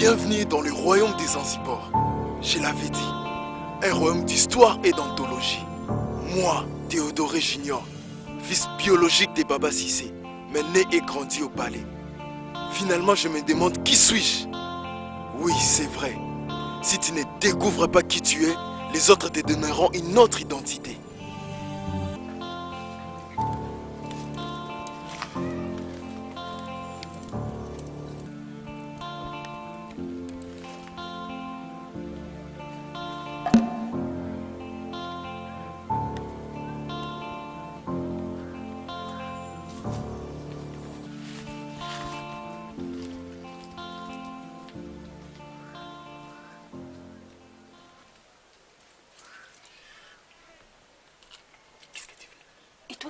Bienvenue dans le royaume des Zanzibar. Je l'avais dit, un royaume d'histoire et d'anthologie. Moi, Théodoré Junior, fils biologique de Baba Cissé, mais né et grandi au palais. Finalement, je me demande qui suis-je? Oui, c'est vrai. Si tu ne découvres pas qui tu es, les autres te donneront une autre identité.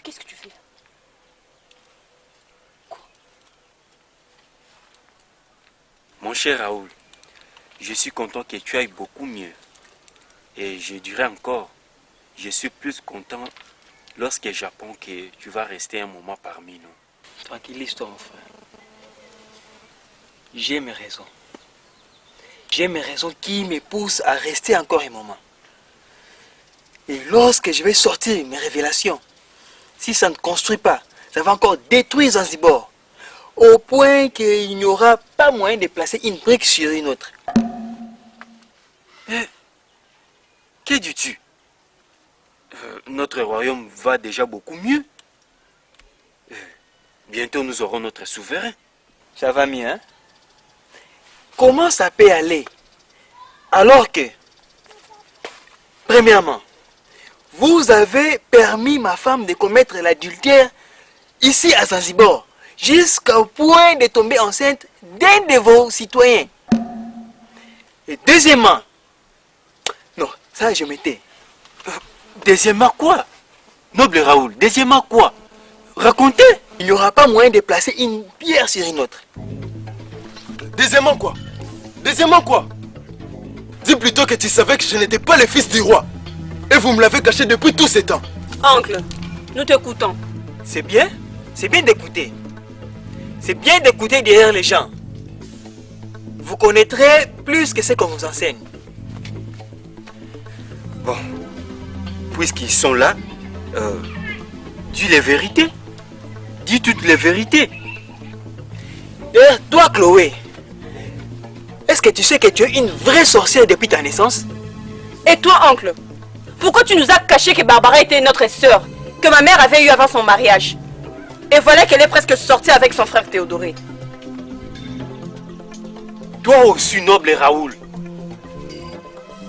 Qu'est-ce que tu fais là? Quoi? Mon cher Raoul, je suis content que tu ailles beaucoup mieux. Et je dirais encore, je suis plus content lorsque j'apprends que tu vas rester un moment parmi nous. Tranquillise-toi, mon frère. J'ai mes raisons. J'ai mes raisons qui me poussent à rester encore un moment. Et lorsque je vais sortir mes révélations, si ça ne construit pas, ça va encore détruire Zanzibar. Au point qu'il n'y aura pas moyen de placer une brique sur une autre. Que dis-tu? Notre royaume va déjà beaucoup mieux. Bientôt nous aurons notre souverain. Ça va mieux, hein? Comment ça peut aller? Alors que, premièrement, vous avez permis ma femme de commettre l'adultère ici à Zanzibar, jusqu'au point de tomber enceinte d'un de vos citoyens. Et deuxièmement, non, ça je m'étais. Deuxièmement quoi? Noble Raoul, deuxièmement quoi? Racontez! Il n'y aura pas moyen de placer une pierre sur une autre. Deuxièmement quoi? Deuxièmement quoi? Dis plutôt que tu savais que je n'étais pas le fils du roi. Et vous me l'avez caché depuis tous ces temps. Oncle, nous t'écoutons. C'est bien d'écouter. C'est bien d'écouter derrière les gens. Vous connaîtrez plus que ce qu'on vous enseigne. Bon, puisqu'ils sont là, dis les vérités. Dis toutes les vérités. D'ailleurs, toi, Chloé, est-ce que tu sais que tu es une vraie sorcière depuis ta naissance? Et toi, oncle, pourquoi tu nous as caché que Barbara était notre sœur, que ma mère avait eu avant son mariage? Et voilà qu'elle est presque sortie avec son frère Théodoré. Toi aussi, noble Raoul,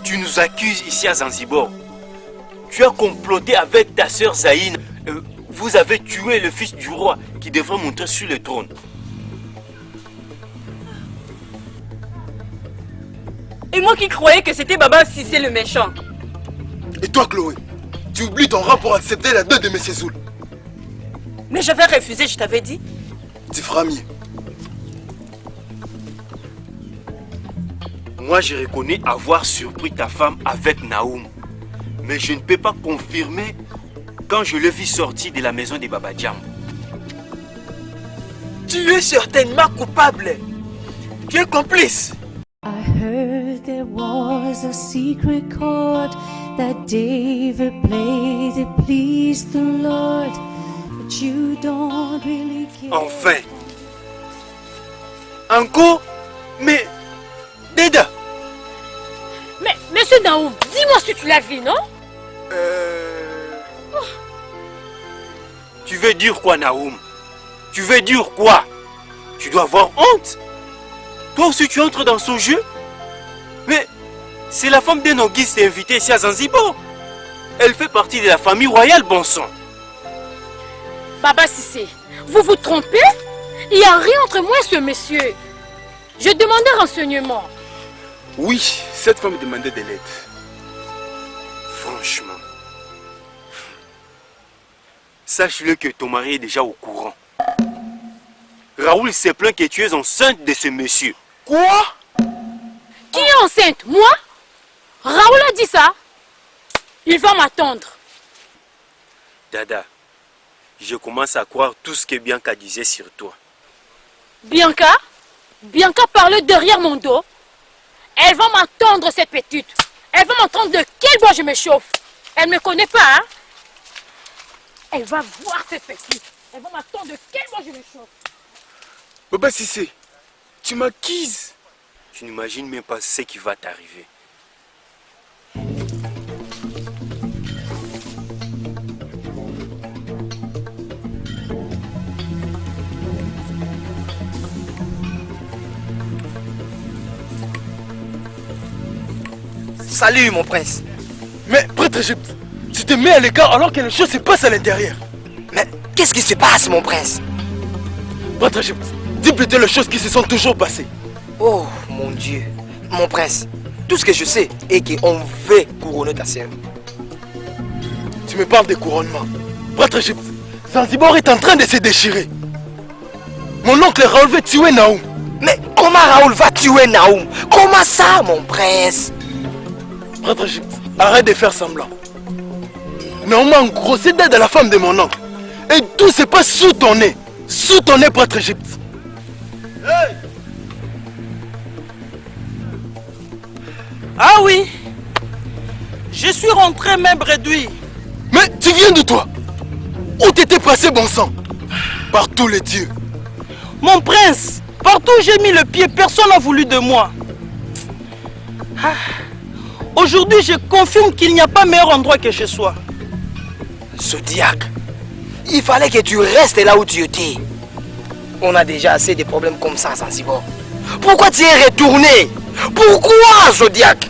tu nous accuses ici à Zanzibar. Tu as comploté avec ta sœur Zaïne. Vous avez tué le fils du roi qui devrait monter sur le trône. Et moi qui croyais que c'était Baba Cissé le méchant. Et toi, Chloé, tu oublies ton rang pour accepter la dot de M. Zoul. Mais j'avais refusé, je t'avais dit. Tu feras mieux. Moi, je reconnais avoir surpris ta femme avec Naoum. Mais je ne peux pas confirmer quand je l'ai vu sortir de la maison de Baba Djam. Tu es certainement coupable. Tu es complice. I heard there was a secret chord that David played to please the Lord, but you don't really care. Enfin. Encore? Mais... Deda! Mais, monsieur Naoum, dis-moi si tu l'as vu, non? Tu veux dire quoi, Naoum? Tu veux dire quoi? Tu dois avoir honte. Toi aussi, tu entres dans son jeu? Mais c'est la femme d'un auguste invité ici à Zanzibar. Elle fait partie de la famille royale, bon sang. Baba Cissé, vous vous trompez? Il n'y a rien entre moi et ce monsieur. Je demandais renseignement. Oui, cette femme demandait de l'aide. Franchement. Sache-le que ton mari est déjà au courant. Raoul s'est plaint que tu es enceinte de ce monsieur. Quoi? Qui est enceinte? Moi? Raoul a dit ça? Il va m'attendre. Dada, je commence à croire tout ce que Bianca disait sur toi. Bianca? Bianca parlait derrière mon dos. Elle va m'entendre, cette petite. Elle va m'entendre de quel bois je me chauffe. Elle ne me connaît pas, hein? Elle va voir cette petite. Elle va m'attendre de quel bois je me chauffe. Baba Cissé, tu m'acquises. Tu n'imagines même pas ce qui va t'arriver. Salut mon prince. Mais prêtre Égypte, tu te mets à l'écart alors que les choses se passent à l'intérieur. Mais qu'est-ce qui se passe mon prince? Prêtre Égypte, dis plutôt les choses qui se sont toujours passées. Oh mon Dieu. Mon prince, tout ce que je sais est qu'on veut couronner ta sœur. Tu me parles de couronnement. Prêtre Égypte, Zanzibar est en train de se déchirer. Mon oncle Raoul veut tuer Naoum. Mais comment Raoul va tuer Naoum? Comment ça mon prince? Prêtre Égypte, arrête de faire semblant. Naoum a engrossé d'aide à la femme de mon oncle. Et tout se passe sous ton nez. Sous ton nez, prêtre Égypte. Hey! Ah oui, je suis rentré même réduit. Mais tu viens de toi? Où t'étais passé, bon sang? Par tous les dieux. Mon prince, partout où j'ai mis le pied, personne n'a voulu de moi. Ah. Aujourd'hui, je confirme qu'il n'y a pas meilleur endroit que chez soi. Zodiac, il fallait que tu restes là où tu étais. On a déjà assez de problèmes comme ça à Zanzibar. Pourquoi tu es retourné? Pourquoi, Zodiac?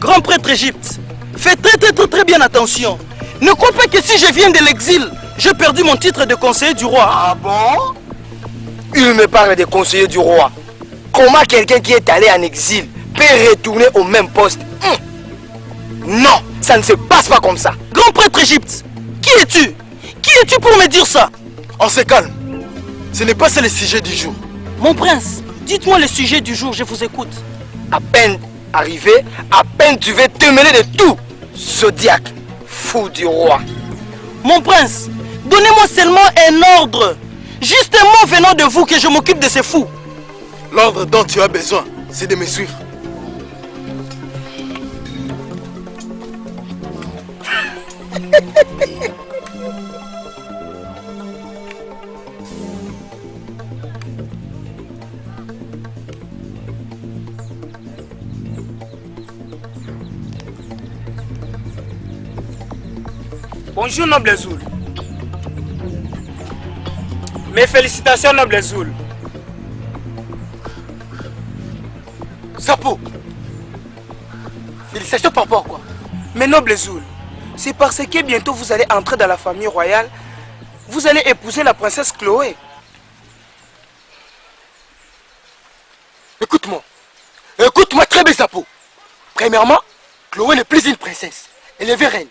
Grand prêtre Égypte, fais très bien attention. Ne crois pas que si je viens de l'exil, j'ai perdu mon titre de conseiller du roi. Ah bon? Il me parle des conseillers du roi. Comment quelqu'un qui est allé en exil peut retourner au même poste? Non, ça ne se passe pas comme ça. Grand prêtre Égypte, qui es-tu? Qui es-tu pour me dire ça? On se calme. Ce n'est pas ça le sujet du jour. Mon prince, dites-moi le sujet du jour, je vous écoute. À peine arrivé, à peine tu veux te mêler de tout. Zodiac, fou du roi. Mon prince, donnez-moi seulement un ordre. Juste un mot venant de vous que je m'occupe de ces fous. L'ordre dont tu as besoin, c'est de me suivre. Bonjour noble Zoul. Mes félicitations noble Zoul. Sapo, félicitations par rapport à quoi? Mais noble Zoul, c'est parce que bientôt vous allez entrer dans la famille royale. Vous allez épouser la princesse Chloé. Écoute-moi. Écoute-moi très bien, Sapo. Premièrement, Chloé n'est plus une princesse. Elle est reine.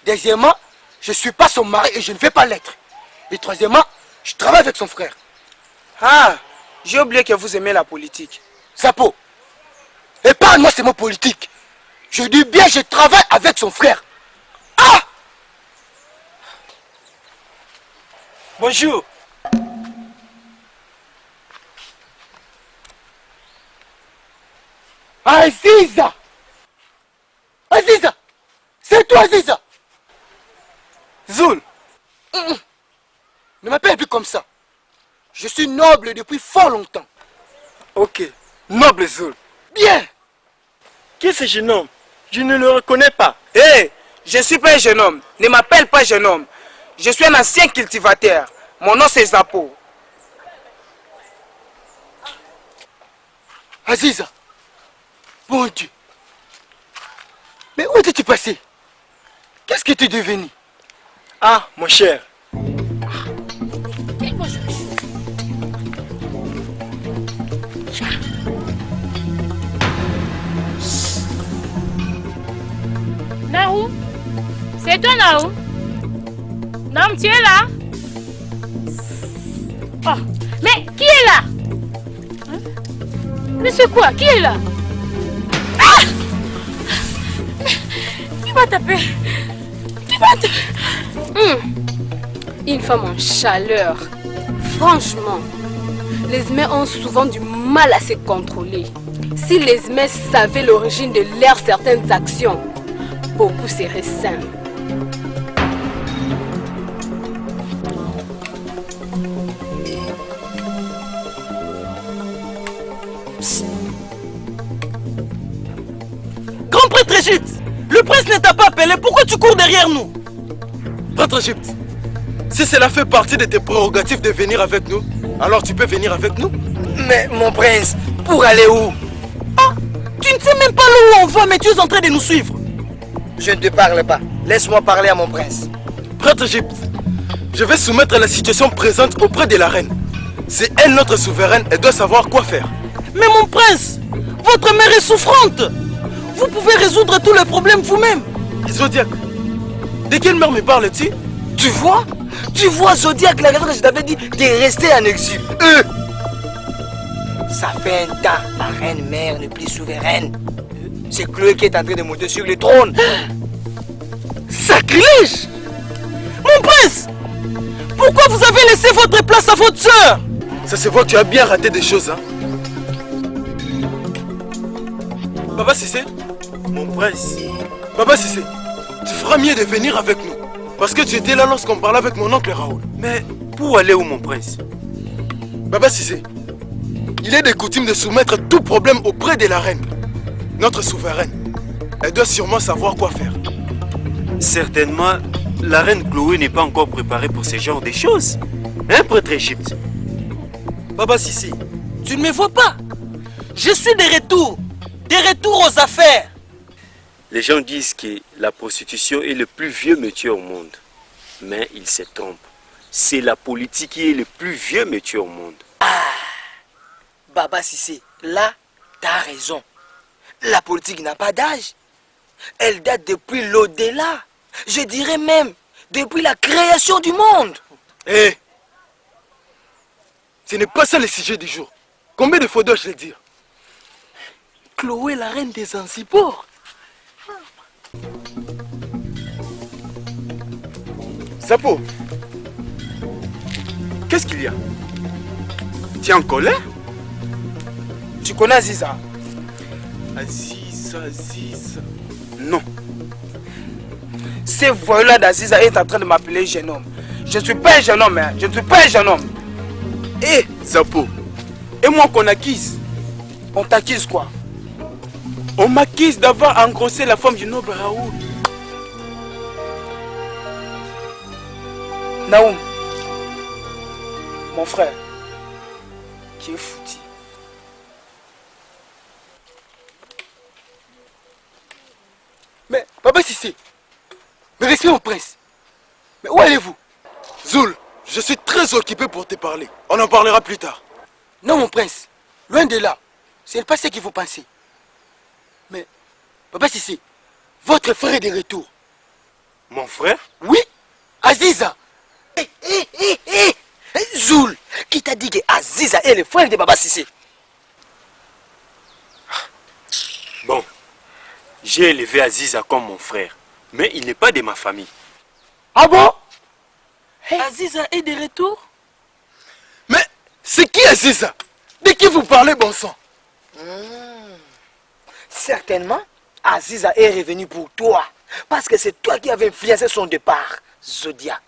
Deuxièmement, je ne suis pas son mari et je ne vais pas l'être. Et troisièmement, je travaille avec son frère. Ah, j'ai oublié que vous aimez la politique. Sapo, épargne-moi ces mots politiques. Je dis bien, je travaille avec son frère. Ah! Bonjour. Aziza! Aziza! C'est toi, Aziza! Zoul. Ne m'appelle plus comme ça. Je suis noble depuis fort longtemps. Ok. Noble Zoul. Bien! Qui est ce jeune homme? Je ne le reconnais pas. Hé, hey, je ne suis pas un jeune homme. Ne m'appelle pas jeune homme. Je suis un ancien cultivateur. Mon nom c'est Zapo. Aziza! Mon Dieu! Mais où étais-tu passé? Qu'est-ce que tu es devenu? Ah, mon cher. Quel bois je me chauffe. Naoum? C'est toi, Naoum? Naoum, tu es là? Oh, mais qui est là? Hein? Mais c'est quoi? Qui est là? Ah! Qui m'a tapé? Qui m'a tapé? Une femme en chaleur. Franchement, les humains ont souvent du mal à se contrôler. Si les humains savaient l'origine de leurs certaines actions, beaucoup seraient sains. Grand prêtre Égypte, le prince ne t'a pas appelé, pourquoi tu cours derrière nous? Prêtre Égypte, si cela fait partie de tes prérogatives de venir avec nous, alors tu peux venir avec nous. Mais mon prince, pour aller où? Ah, tu ne sais même pas là où on va, mais tu es en train de nous suivre. Je ne te parle pas. Laisse-moi parler à mon prince. Prêtre Égypte, je vais soumettre la situation présente auprès de la reine. C'est elle notre souveraine, elle doit savoir quoi faire. Mais mon prince, votre mère est souffrante. Vous pouvez résoudre tous les problèmes vous-même. Zodiac, de quelle mère me parles-tu? Tu vois Zodiac, la raison que je t'avais dit de rester en exil. Ça fait un temps, la reine mère n'est plus souveraine. C'est Chloé qui est en train de monter sur le trône. Sacrilège! Mon prince, pourquoi vous avez laissé votre place à votre soeur? Ça se voit que tu as bien raté des choses, hein. Baba Sissé, Mon prince, Baba Sissé, tu feras mieux de venir avec nous. Parce que tu étais là lorsqu'on parlait avec mon oncle Raoul. mais pour aller où mon prince? Baba Sissé, il est de coutume de soumettre tout problème auprès de la reine. Notre souveraine, elle doit sûrement savoir quoi faire. Certainement, la reine Chloé n'est pas encore préparée pour ce genre de choses. Hein, prêtre Égypte? Baba Sissi, tu ne me vois pas. Je suis de retour aux affaires. Les gens disent que la prostitution est le plus vieux métier au monde. Mais ils se trompent. C'est la politique qui est le plus vieux métier au monde. Baba Sissé, là, t'as raison. La politique n'a pas d'âge. Elle date depuis l'au-delà. Je dirais même depuis la création du monde. Hé, ce n'est pas ça le sujet du jour. Combien de fois dois-je le dire? Chloé, la reine des Zanzibar. Sapo, qu'est-ce qu'il y a? Tu es en colère? Tu connais Aziza? Aziza. Non. Ce voyou-là d'Aziza est en train de m'appeler jeune homme. Je ne suis pas un jeune homme, hein. Je ne suis pas un jeune homme. Hé, Sapo, et moi qu'on acquise? On t'acquise quoi? On m'accuse d'avoir engrossé la femme du noble Raoul. Naoum, mon frère, qui est foutu. Mais, Baba Sissé, mais respect mon prince. Mais où allez-vous? Zoul, je suis très occupé pour te parler. On en parlera plus tard. Non, mon prince, loin de là. Ce n'est pas ce qu'il faut penser. Mais, Baba Sissé, votre frère est de retour. Mon frère? Oui, Aziza. Zoul, qui t'a dit que Aziza est le frère de Baba Sissé? Bon, j'ai élevé Aziza comme mon frère, mais il n'est pas de ma famille. Ah bon? Aziza est de retour? Mais, c'est qui Aziza? De qui vous parlez, bon sang? Certainement, Aziza est revenu pour toi. Parce que c'est toi qui avais influencé son départ, Zodiac.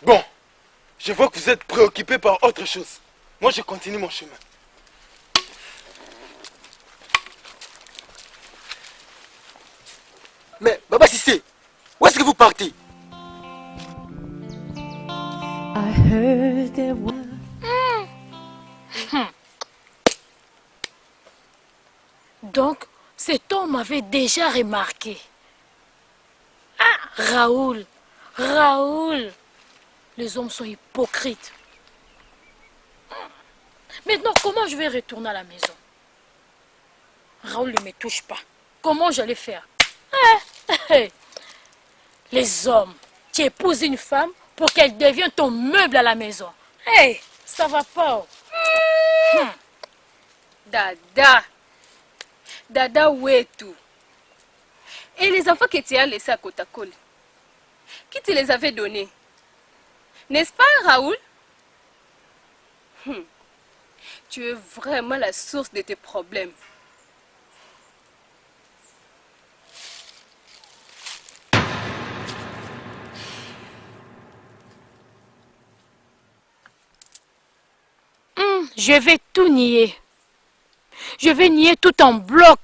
Bon, je vois que vous êtes préoccupé par autre chose. Moi, je continue mon chemin. Mais, Baba Sissé, où est-ce que vous partez? I heard there was Donc, cet homme avait déjà remarqué. Ah, Raoul. Les hommes sont hypocrites. Maintenant, comment je vais retourner à la maison? Raoul ne me touche pas. Comment j'allais faire? Les hommes, tu épouses une femme pour qu'elle devienne ton meuble à la maison. Hey, ça va pas. Dada Wetu. Et les enfants que tu as laissés à Kotakol, qui te les avait donnés? N'est-ce pas, Raoul? Tu es vraiment la source de tes problèmes. Je vais tout nier. Je vais nier tout en bloc.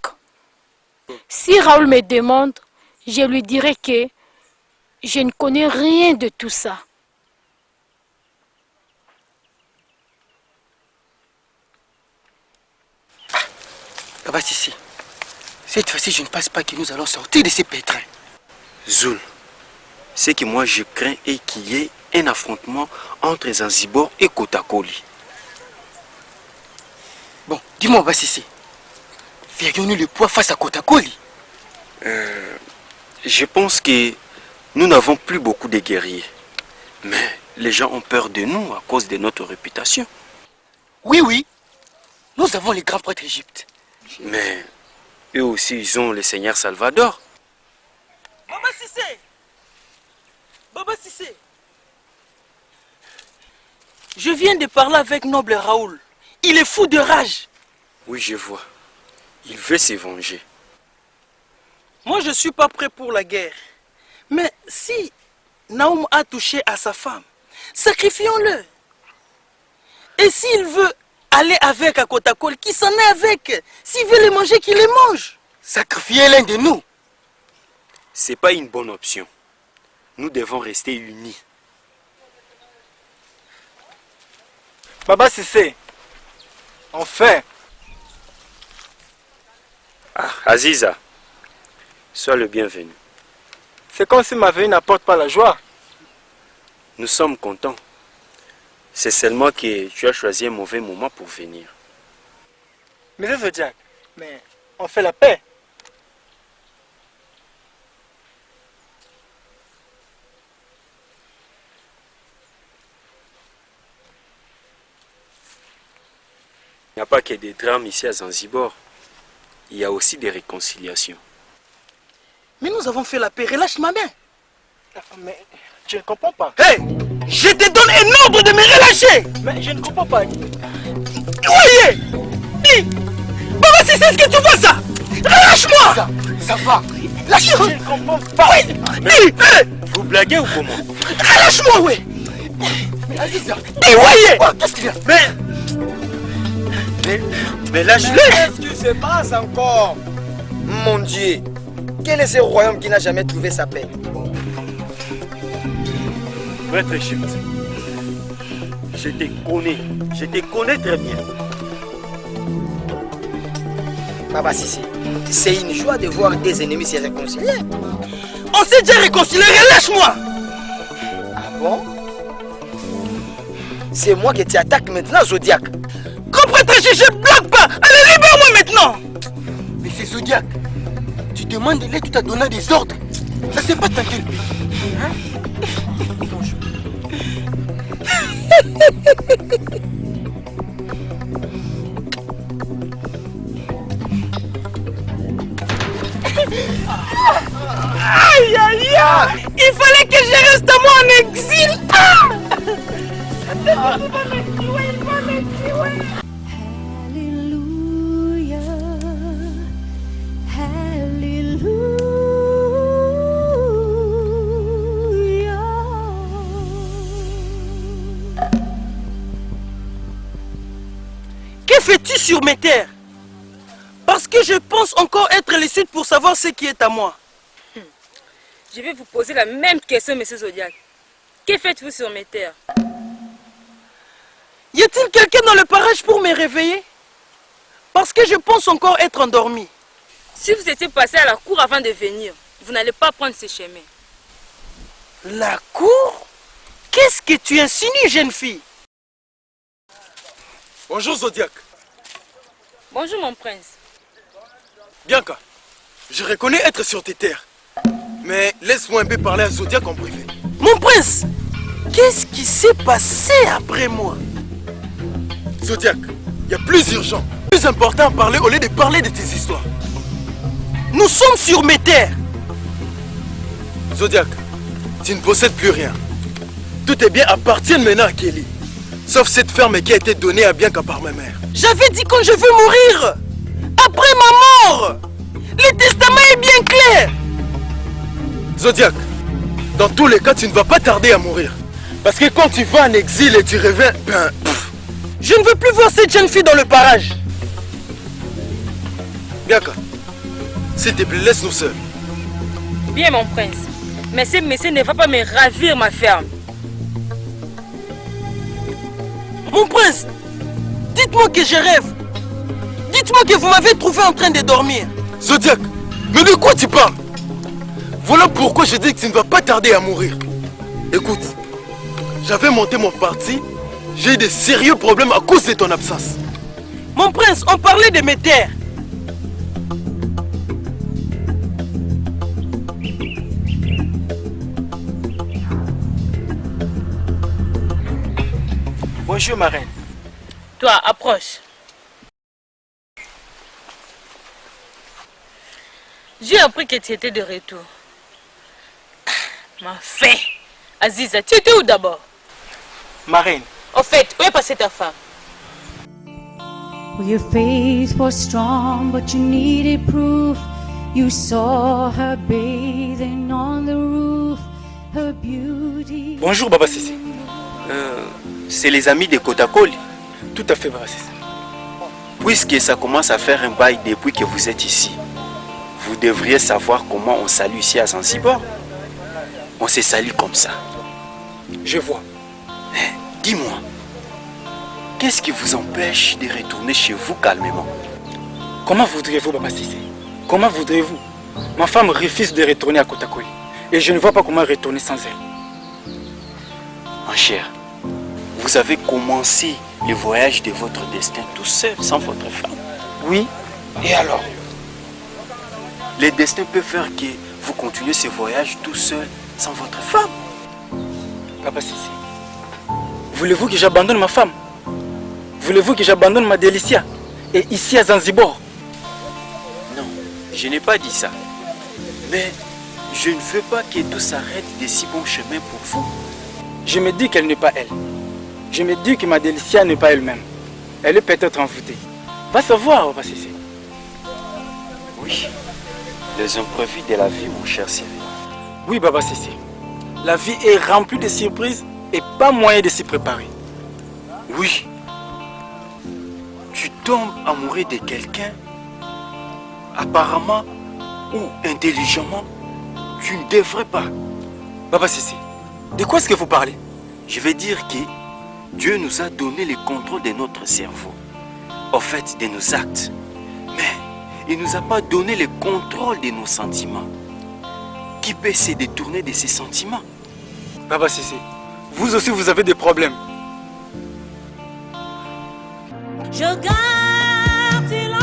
Si Raoul me demande, je lui dirai que je ne connais rien de tout ça. Baba Sissi, cette fois-ci, je ne pense pas que nous allons sortir de ces pétrins. Zoul, ce que moi je crains est qu'il y ait un affrontement entre Zanzibar et Kotakoli. Bon, dis-moi, Baba Sissi, verrions-nous le poids face à Kotakoli? Je pense que nous n'avons plus beaucoup de guerriers. Mais les gens ont peur de nous à cause de notre réputation. Oui, oui, nous avons les grands prêtres d'Égypte. Mais eux aussi, ils ont le Seigneur Salvador. Baba Sissé! Baba Sissé! Je viens de parler avec Noble Raoul. Il est fou de rage. Oui, je vois. Il veut se venger. Moi, je ne suis pas prêt pour la guerre. Mais si Naoum a touché à sa femme, sacrifions-le. Et s'il veut aller avec à Kotakol, qui s'en est avec? S'il veut les manger, qu'il les mange. Sacrifier l'un de nous. C'est pas une bonne option. Nous devons rester unis. Baba Sissé, enfin. Ah, Aziza, sois le bienvenu. C'est comme si ma venue n'apporte pas la joie. Nous sommes contents. C'est seulement que tu as choisi un mauvais moment pour venir. Mais Zodiac, mais on fait la paix. Il n'y a pas que des drames ici à Zanzibar. Il y a aussi des réconciliations. Mais nous avons fait la paix. Relâche ma main. Mais je ne comprends pas. Hé! Je te donne un ordre de me relâcher. Mais je ne comprends pas. Voyez! Dis! Baba, si c'est ce que tu vois ça! Relâche-moi! Ça va. Lâche-moi! Je ne comprends pas. Oui! Dis! Vous blaguez ou comment? Relâche-moi, oui! Mais Aziza, Dis, voyez! qu'est-ce qu'il y a? Mais lâche-le! Qu'est-ce qui se passe encore? Mon Dieu! Quel est ce royaume qui n'a jamais trouvé sa paix? Maître Égypte, je te connais très bien. Baba Sissi, c'est une joie de voir des ennemis se réconcilier. On s'est déjà réconcilié, relâche-moi! Ah bon? C'est moi qui t'attaque maintenant, Zodiac. Comprends-toi, je bloque pas! Allez, libère-moi maintenant! Mais c'est Zodiac. Tu demandes de l'aide tout en donnant des ordres. Ça c'est pas tranquille. Hein? Aïe, aïe, aïe! Il fallait que je reste moi en exil! Que fais-tu sur mes terres? Parce que je pense encore être le sud pour savoir ce qui est à moi. Je vais vous poser la même question, monsieur Zodiac. Que faites-vous sur mes terres? Y a-t-il quelqu'un dans le parage pour me réveiller? Parce que je pense encore être endormi. Si vous étiez passé à la cour avant de venir, vous n'allez pas prendre ce chemin. La cour? Qu'est-ce que tu insinues, jeune fille? Bonjour Zodiac. Bonjour, mon prince. Bianca, je reconnais être sur tes terres. Mais laisse-moi un peu parler à Zodiac en privé. Mon prince, qu'est-ce qui s'est passé après moi? Zodiac, il y a plus urgent, plus important à parler au lieu de parler de tes histoires. Nous sommes sur mes terres. Zodiac, tu ne possèdes plus rien. Tout est bien appartient maintenant à Kelly. Sauf cette ferme qui a été donnée à Bianca par ma mère. J'avais dit quand je veux mourir. Après ma mort. Le testament est bien clair. Zodiac, dans tous les cas, tu ne vas pas tarder à mourir. Parce que quand tu vas en exil et tu reviens, ben... Je ne veux plus voir cette jeune fille dans le parage. Bianca, s'il te plaît, laisse-nous seuls. Bien, mon prince. Mais ce monsieur ne va pas me ravir ma ferme. Mon prince, dites-moi que je rêve. Dites-moi que vous m'avez trouvé en train de dormir. Zodiac, mais de quoi tu parles? Voilà pourquoi je dis que tu ne vas pas tarder à mourir. Écoute, j'avais monté mon parti, j'ai eu de sérieux problèmes à cause de ton absence. Mon prince, on parlait de mes terres. Bonjour, ma reine. Toi, approche. J'ai appris que tu étais de retour. Ma fée. Aziza, tu étais où d'abord? Ma reine. Au fait, où est passée ta femme? Well, your faith was strong, but you needed proof. You saw her bathing on the roof, her beauty. Bonjour, Baba Sissi. C'est les amis de Kotakoli. Tout à fait, Baba Sissi. Puisque ça commence à faire un bail depuis que vous êtes ici, vous devriez savoir comment on salue ici à Zanzibar. On se salue comme ça. Je vois. Dis-moi, qu'est-ce qui vous empêche de retourner chez vous calmement? Comment voudriez-vous, Baba Sissi? Comment voudriez-vous? Ma femme refuse de retourner à Kotakoli. Et je ne vois pas comment retourner sans elle. Mon cher, vous avez commencé le voyage de votre destin tout seul, sans votre femme. Oui, et alors? Le destin peut faire que vous continuez ce voyage tout seul, sans votre femme. Papa Sissi, voulez-vous que j'abandonne ma femme? Voulez-vous que j'abandonne ma Délicia? Et ici à Zanzibar? Non, je n'ai pas dit ça. Mais je ne veux pas que tout s'arrête de si bon chemin pour vous. Je me dis qu'elle n'est pas elle. Je me dis que ma Délicia n'est pas elle-même. Elle est peut-être envoûtée. Va savoir, Papa Sissi. Oui, les imprévus de la vie, mon cher Cyril. Oui, Baba Sissi. La vie est remplie de surprises et pas moyen de s'y préparer. Oui. Tu tombes amoureux de quelqu'un, apparemment ou intelligemment, tu ne devrais pas. Baba Sissi, de quoi est-ce que vous parlez? Je vais dire que Dieu nous a donné le contrôle de notre cerveau, au fait de nos actes. Mais il ne nous a pas donné le contrôle de nos sentiments. Qui peut se détourner de ses sentiments? Baba Sissi, vous aussi vous avez des problèmes. Je garde silence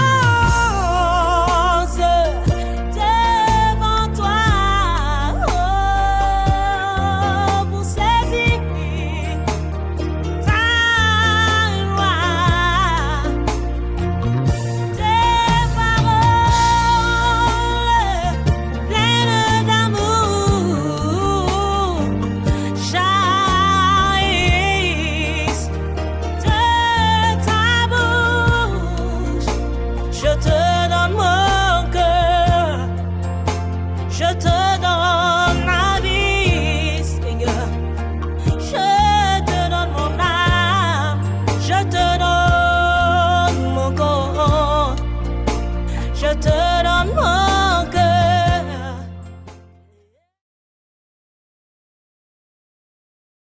devant toi, oh, pour saisir ta loi, tes paroles pleines d'amour jaillissent de ta bouche. Je te donne mon cœur, je te donne ma vie, Seigneur. Je te donne mon âme, je te donne mon corps, je te